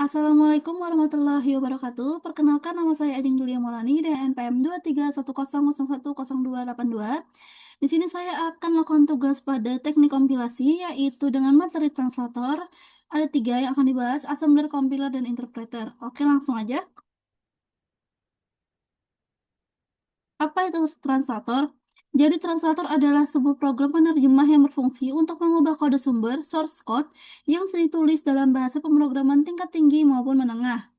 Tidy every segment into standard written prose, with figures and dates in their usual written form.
Assalamualaikum warahmatullahi wabarakatuh. Perkenalkan, nama saya Ajeng Julia Maulani dan NPM 23100010282. Di sini saya akan melakukan tugas pada teknik kompilasi, yaitu dengan materi translator. Ada tiga yang akan dibahas: assembler, compiler, dan interpreter. Oke, langsung aja. Apa itu translator? Jadi translator adalah sebuah program penerjemah yang berfungsi untuk mengubah kode sumber, source code, yang ditulis dalam bahasa pemrograman tingkat tinggi maupun menengah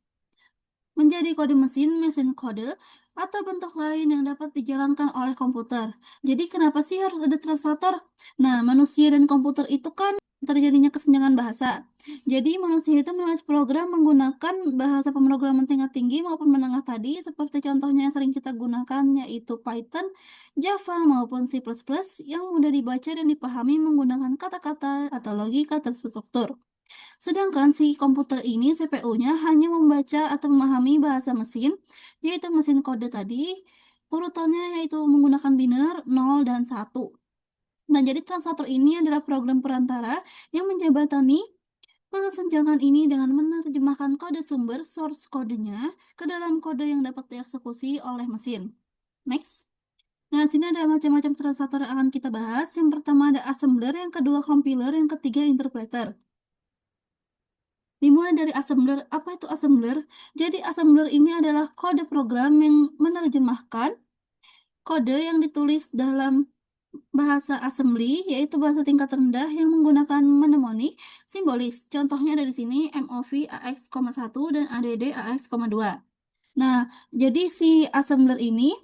menjadi kode mesin kode, atau bentuk lain yang dapat dijalankan oleh komputer. Jadi kenapa sih harus ada translator? Nah, manusia dan komputer itu kan terjadinya kesenjangan bahasa. Jadi manusia itu menulis program menggunakan bahasa pemrograman tingkat tinggi maupun menengah tadi, seperti contohnya yang sering kita gunakan yaitu Python, Java maupun C++ yang mudah dibaca dan dipahami menggunakan kata-kata atau logika terstruktur. Sedangkan si komputer ini CPU-nya hanya membaca atau memahami bahasa mesin, yaitu mesin kode tadi, urutannya yaitu menggunakan biner 0 dan 1. Nah, jadi translator ini adalah program perantara yang menjembatani kesenjangan ini dengan menerjemahkan kode sumber source kodenya ke dalam kode yang dapat dieksekusi oleh mesin. Next. Nah, sini ada macam-macam translator yang akan kita bahas. Yang pertama ada assembler, yang kedua compiler, yang ketiga interpreter. Dimulai dari assembler. Apa itu assembler? Jadi assembler ini adalah kode program yang menerjemahkan kode yang ditulis dalam bahasa assembly, yaitu bahasa tingkat rendah yang menggunakan mnemonik simbolis. Contohnya ada di sini MOV AX,1 dan ADD AX,2. Nah, jadi si assembler ini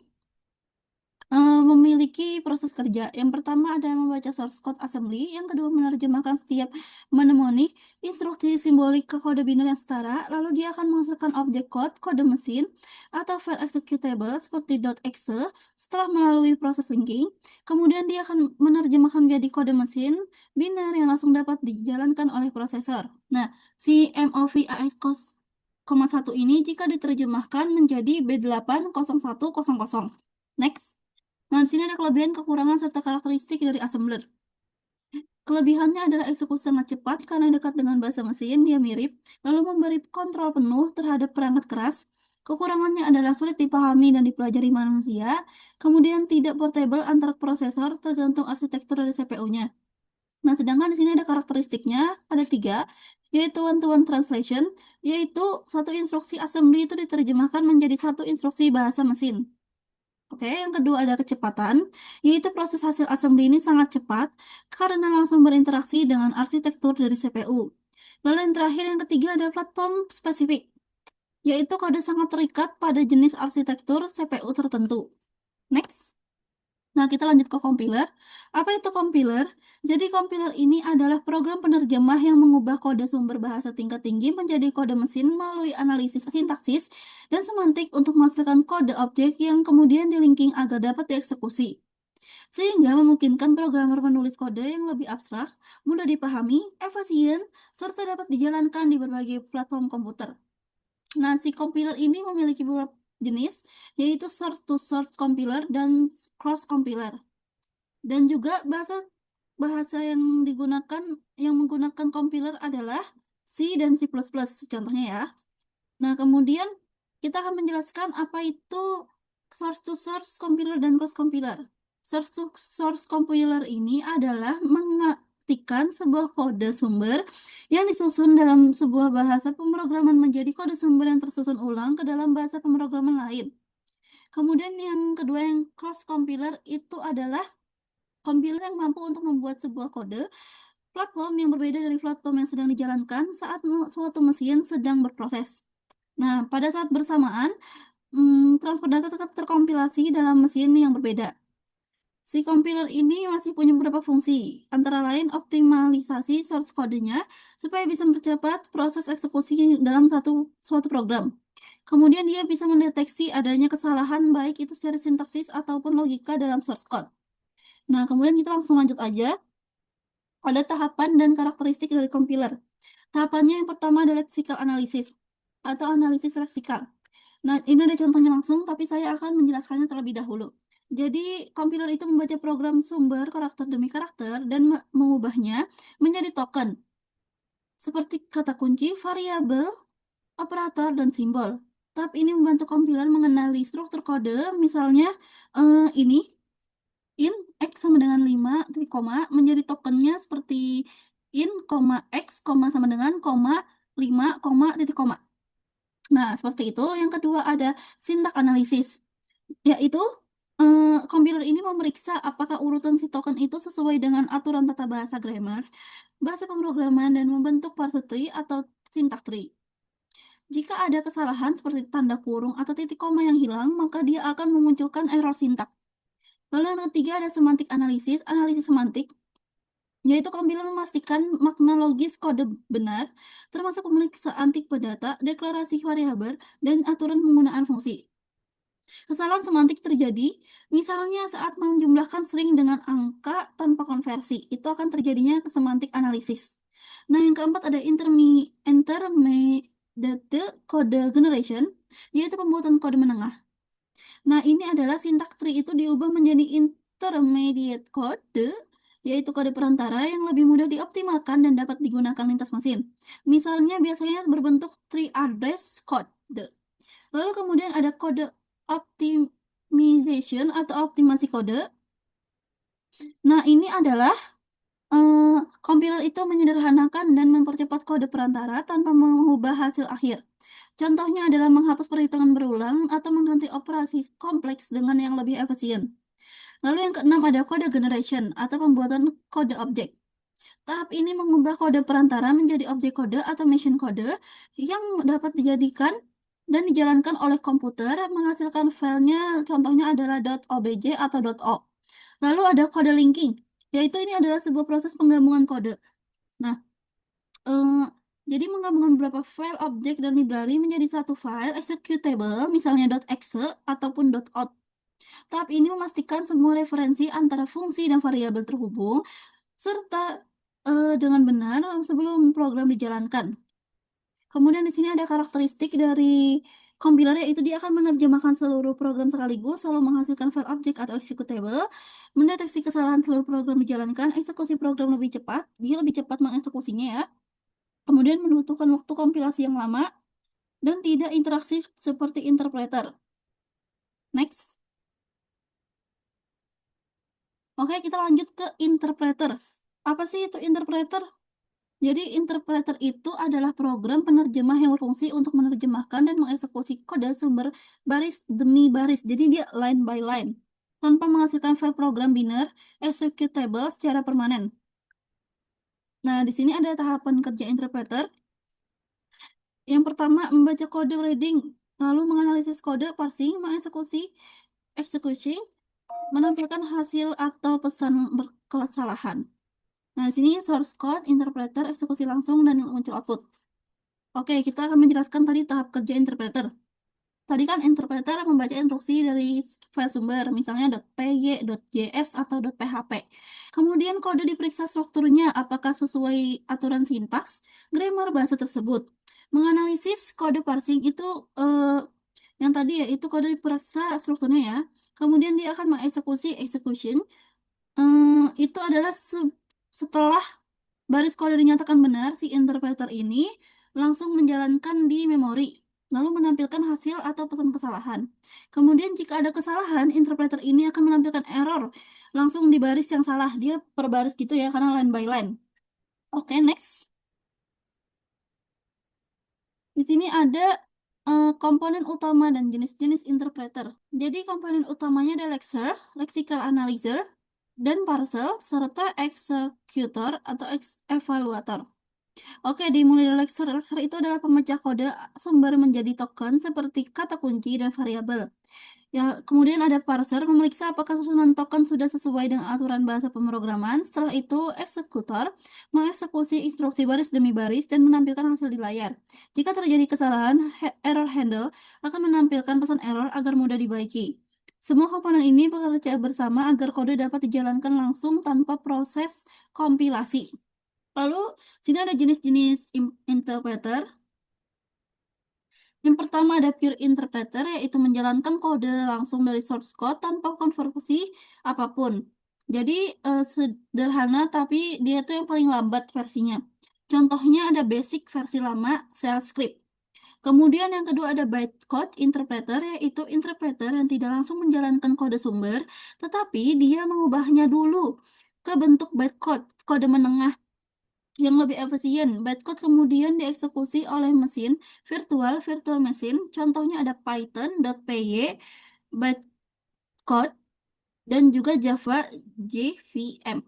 memiliki proses kerja. Yang pertama ada membaca source code assembly, yang kedua menerjemahkan setiap mnemonik instruksi simbolik ke kode biner yang setara, lalu dia akan menghasilkan objek kode mesin, atau file executable seperti .exe setelah melalui proses linking. Kemudian dia akan menerjemahkan menjadi kode mesin biner yang langsung dapat dijalankan oleh prosesor. Nah, si MOV AX,1 ini jika diterjemahkan menjadi B80100. Next. Nah, di sini ada kelebihan, kekurangan, serta karakteristik dari assembler. Kelebihannya adalah eksekusi sangat cepat karena dekat dengan bahasa mesin, dia mirip, lalu memberi kontrol penuh terhadap perangkat keras. Kekurangannya adalah sulit dipahami dan dipelajari manusia, kemudian tidak portable antar prosesor tergantung arsitektur dari CPU-nya. Nah, sedangkan di sini ada karakteristiknya, ada tiga, yaitu one-to-one translation, yaitu satu instruksi assembly itu diterjemahkan menjadi satu instruksi bahasa mesin. Oke, yang kedua ada kecepatan, yaitu proses hasil assembly ini sangat cepat karena langsung berinteraksi dengan arsitektur dari CPU. Lalu yang terakhir, yang ketiga ada platform spesifik, yaitu kode sangat terikat pada jenis arsitektur CPU tertentu. Next. Nah, kita lanjut ke compiler. Apa itu compiler? Jadi compiler ini adalah program penerjemah yang mengubah kode sumber bahasa tingkat tinggi menjadi kode mesin melalui analisis sintaksis dan semantik untuk menghasilkan kode objek yang kemudian di-linking agar dapat dieksekusi. Sehingga memungkinkan programmer menulis kode yang lebih abstrak, mudah dipahami, efisien, serta dapat dijalankan di berbagai platform komputer. Nah, si compiler ini memiliki beberapa jenis, yaitu source-to-source compiler dan cross compiler. Dan juga bahasa yang digunakan yang menggunakan compiler adalah C dan C++, contohnya ya. Nah, kemudian kita akan menjelaskan apa itu source-to-source compiler dan cross compiler. Source-to-source compiler ini adalah mengetikkan sebuah kode sumber yang disusun dalam sebuah bahasa pemrograman menjadi kode sumber yang tersusun ulang ke dalam bahasa pemrograman lain. Kemudian yang kedua, yang cross compiler itu adalah compiler yang mampu untuk membuat sebuah kode platform yang berbeda dari platform yang sedang dijalankan saat suatu mesin sedang berproses. Nah, pada saat bersamaan, transfer data tetap terkompilasi dalam mesin yang berbeda. Si compiler ini masih punya beberapa fungsi, antara lain optimalisasi source kodenya supaya bisa mempercepat proses eksekusi dalam suatu program. Kemudian dia bisa mendeteksi adanya kesalahan baik itu secara sintaksis ataupun logika dalam source code. Nah, kemudian kita langsung lanjut aja. Ada tahapan dan karakteristik dari compiler. Tahapannya yang pertama adalah lexical analysis atau analisis leksikal. Nah, ini ada contohnya langsung, tapi saya akan menjelaskannya terlebih dahulu. Jadi, compiler itu membaca program sumber karakter demi karakter dan mengubahnya menjadi token, seperti kata kunci, variabel, operator, dan simbol. Tahap ini membantu kompiler mengenali struktur kode, misalnya ini in x sama dengan 5, titik koma, menjadi tokennya seperti in, x, sama dengan, 5, titik koma. Nah, seperti itu. Yang kedua ada sintak analisis, yaitu kompiler ini memeriksa apakah urutan si token itu sesuai dengan aturan tata bahasa grammar, bahasa pemrograman, dan membentuk parser tree atau syntax tree. Jika ada kesalahan seperti tanda kurung atau titik koma yang hilang, maka dia akan memunculkan error sintak. Lalu yang ketiga ada semantik analisis, analisis semantik, yaitu kompiler memastikan makna logis kode benar, termasuk pemeriksaan tipe data, deklarasi variabel, dan aturan penggunaan fungsi. Kesalahan semantik terjadi, misalnya saat menjumlahkan string dengan angka tanpa konversi, itu akan terjadinya semantik analisis. Nah, yang keempat ada intermediate code generation, yaitu pembuatan kode menengah. Nah, ini adalah sintak tree itu diubah menjadi intermediate code, yaitu kode perantara yang lebih mudah dioptimalkan dan dapat digunakan lintas mesin. Misalnya biasanya berbentuk tree address code. Lalu kemudian ada kode optimization atau optimasi kode. Nah, ini adalah kompiler itu menyederhanakan dan mempercepat kode perantara tanpa mengubah hasil akhir. Contohnya adalah menghapus perhitungan berulang atau mengganti operasi kompleks dengan yang lebih efisien. Lalu yang keenam ada kode generation atau pembuatan kode objek. Tahap ini mengubah kode perantara menjadi objek kode atau machine kode yang dapat dijadikan dan dijalankan oleh komputer, menghasilkan filenya, contohnya adalah .obj atau .o. Lalu ada kode linking, yaitu ini adalah sebuah proses penggabungan kode. Nah, jadi menggabungkan beberapa file, objek, dan library menjadi satu file executable, misalnya .exe ataupun .out. Tahap ini memastikan semua referensi antara fungsi dan variabel terhubung, serta dengan benar sebelum program dijalankan. Kemudian di sini ada karakteristik dari compiler, yaitu dia akan menerjemahkan seluruh program sekaligus, selalu menghasilkan file objek atau executable, mendeteksi kesalahan seluruh program dijalankan, eksekusi program lebih cepat, dia lebih cepat mengeksekusinya ya. Kemudian membutuhkan waktu kompilasi yang lama dan tidak interaktif seperti interpreter. Next. Oke, kita lanjut ke interpreter. Apa sih itu interpreter? Jadi, interpreter itu adalah program penerjemah yang berfungsi untuk menerjemahkan dan mengeksekusi kode sumber baris demi baris. Jadi, dia line by line, tanpa menghasilkan file program biner executable secara permanen. Nah, di sini ada tahapan kerja interpreter. Yang pertama, membaca kode reading, lalu menganalisis kode, parsing, mengeksekusi, execution, menampilkan hasil atau pesan berkesalahan. Nah, di sini source code, interpreter, eksekusi langsung, dan muncul output. Oke, kita akan menjelaskan tadi tahap kerja interpreter. Tadi kan interpreter membaca instruksi dari file sumber, misalnya .py, .js, atau .php. Kemudian kode diperiksa strukturnya, apakah sesuai aturan sintaks, grammar bahasa tersebut. Menganalisis kode parsing itu, yang tadi ya, itu kode diperiksa strukturnya ya. Kemudian dia akan mengeksekusi execution. Itu adalah setelah baris kode dinyatakan benar, si interpreter ini langsung menjalankan di memori, lalu menampilkan hasil atau pesan kesalahan. Kemudian jika ada kesalahan, interpreter ini akan menampilkan error langsung di baris yang salah. Dia per baris gitu ya, karena line by line. Oke, next. Di sini ada komponen utama dan jenis-jenis interpreter. Jadi komponen utamanya ada lexer, lexical analyzer, dan parser, serta executor atau evaluator. Oke, dimulai dari lexer. Lexer itu adalah pemecah kode sumber menjadi token seperti kata kunci dan variabel. Ya, kemudian ada parser, memeriksa apakah susunan token sudah sesuai dengan aturan bahasa pemrograman. Setelah itu, eksekutor mengeksekusi instruksi baris demi baris dan menampilkan hasil di layar. Jika terjadi kesalahan, error handle akan menampilkan pesan error agar mudah dibaiki. Semua komponen ini bekerja bersama agar kode dapat dijalankan langsung tanpa proses kompilasi. Lalu, sini ada jenis-jenis interpreter. Yang pertama ada pure interpreter, yaitu menjalankan kode langsung dari source code tanpa konversi apapun. Jadi, sederhana, tapi dia tuh yang paling lambat versinya. Contohnya ada basic versi lama, shell script. Kemudian yang kedua ada bytecode interpreter, yaitu interpreter yang tidak langsung menjalankan kode sumber, tetapi dia mengubahnya dulu ke bentuk bytecode, kode menengah yang lebih efisien. Bytecode kemudian dieksekusi oleh mesin virtual machine. Contohnya ada Python.py, bytecode, dan juga Java JVM.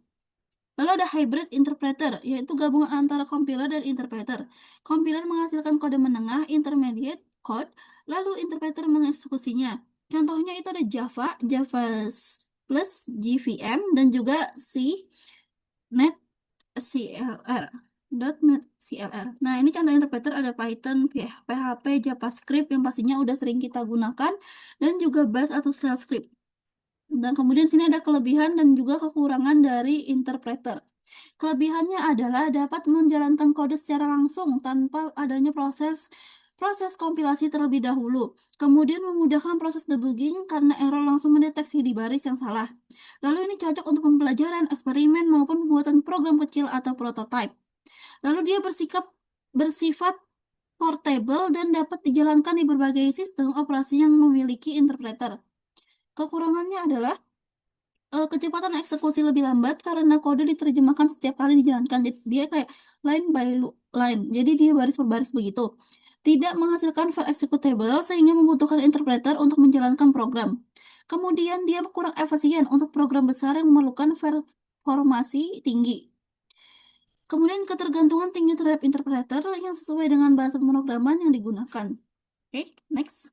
Lalu ada hybrid interpreter, yaitu gabungan antara compiler dan interpreter. Compiler menghasilkan kode menengah, intermediate code, lalu interpreter mengeksekusinya. Contohnya itu ada Java, Java plus JVM, dan juga C, Net CLR. .NET CLR. Nah, ini contoh interpreter ada Python, PHP, JavaScript yang pastinya udah sering kita gunakan, dan juga Bash atau Shell script. Dan kemudian sini ada kelebihan dan juga kekurangan dari interpreter. Kelebihannya adalah dapat menjalankan kode secara langsung tanpa adanya proses kompilasi terlebih dahulu. Kemudian memudahkan proses debugging karena error langsung mendeteksi di baris yang salah. Lalu ini cocok untuk pembelajaran, eksperimen, maupun pembuatan program kecil atau prototype. Lalu dia bersifat portable dan dapat dijalankan di berbagai sistem operasi yang memiliki interpreter. Kekurangannya adalah kecepatan eksekusi lebih lambat karena kode diterjemahkan setiap kali dijalankan. Jadi dia kayak line by line. Jadi dia baris per baris begitu. Tidak menghasilkan file executable sehingga membutuhkan interpreter untuk menjalankan program. Kemudian dia kurang efisien untuk program besar yang memerlukan performasi tinggi. Kemudian ketergantungan tinggi terhadap interpreter yang sesuai dengan bahasa pemrograman yang digunakan. Oke, next.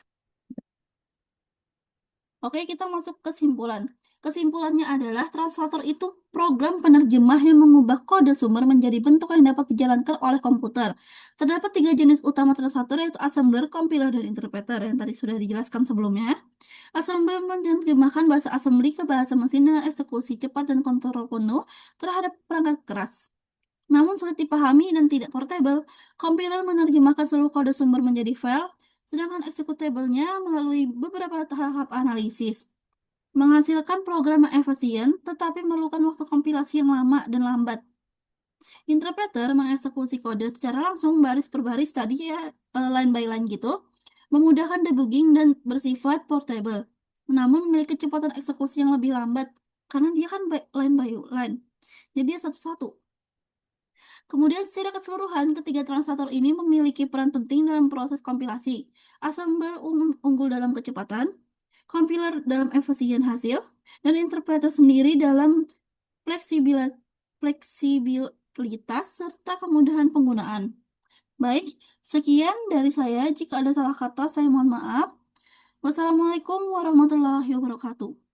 Oke, kita masuk ke kesimpulan. Kesimpulannya adalah translator itu program penerjemah yang mengubah kode sumber menjadi bentuk yang dapat dijalankan oleh komputer. Terdapat 3 jenis utama translator, yaitu assembler, compiler, dan interpreter yang tadi sudah dijelaskan sebelumnya. Assembler menerjemahkan bahasa assembly ke bahasa mesin dengan eksekusi cepat dan kontrol penuh terhadap perangkat keras, namun sulit dipahami dan tidak portable. Compiler menerjemahkan seluruh kode sumber menjadi file, sedangkan executable-nya melalui beberapa tahap analisis, menghasilkan program yang efisien, tetapi memerlukan waktu kompilasi yang lama dan lambat. Interpreter mengeksekusi kode secara langsung baris per baris tadi ya, line by line gitu, memudahkan debugging dan bersifat portable. Namun memiliki kecepatan eksekusi yang lebih lambat, karena dia kan line by line. Jadi dia satu-satu. Kemudian secara keseluruhan, ketiga translator ini memiliki peran penting dalam proses kompilasi. Assembler unggul dalam kecepatan, compiler dalam efisien hasil, dan interpreter sendiri dalam fleksibilitas serta kemudahan penggunaan. Baik, sekian dari saya. Jika ada salah kata, saya mohon maaf. Wassalamualaikum warahmatullahi wabarakatuh.